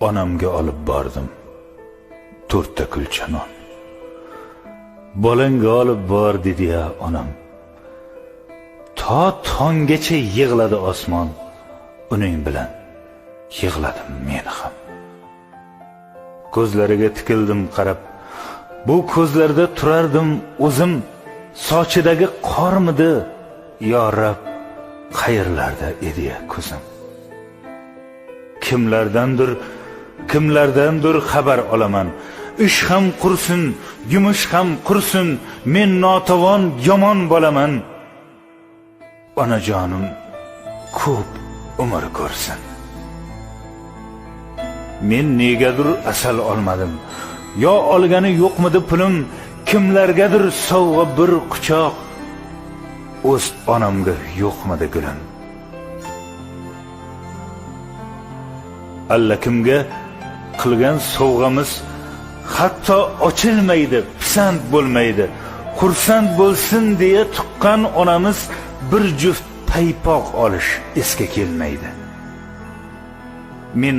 onamga olib bordim 4 ta kulcha non. Bolangga olib bor dedi ya onam. Ta tonggacha yig'ladi osmon, uning bilan yig'ladim men ham. Ko'zlariga tikildim qarab, bu ko'zlarda turardim o'zim, sochidagi qormidi yo Rab, qayerlarda edi ya ko'zim. Kimlardandir xabar olaman. Ish ham qursin, yumush ham qursin, men notavon yomon bo'laman. Onajonim ko'p umr ko'rsin. Men negadir asal olmadim. Yo olgani yo'qmidi pulim, kimlargadir sovg'a bir quchoq. O'z onamga yo'qmidi gulim. Allakimga qilgan sovg'amiz hatto ochilmaydi, pisand bo'lmaydi. Xursand bo'lsin deya tuqqan onamiz bir juft paypoq olish esga kelmaydi. Men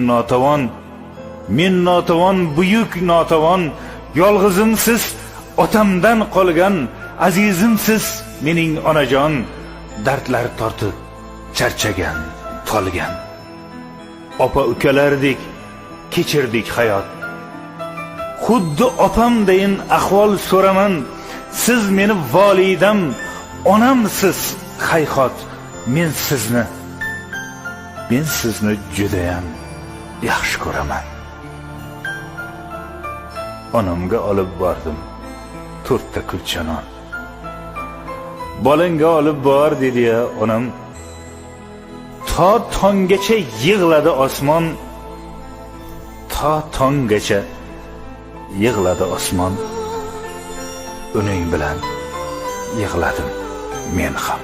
notavon, buyuk notavon, yolg'izimsiz otamdan qolgan, azizimsiz mening onajon, dardlar tortib charchagan, tolgan. Opa ukalardek kechirdik hayot. Xuddi opamdayin ahvol so'raman. Siz meni volidam, onamsiz hayhot. Men sizni judayam yaxshi ko'raman. Onamga olib bordim 4 ta kulcha non. Bolangga olib bor dedi ya onam. Ta tonggacha yig'ladi osmon, ta tonggacha yig'ladi osmon, uning bilan yig'ladim men ham.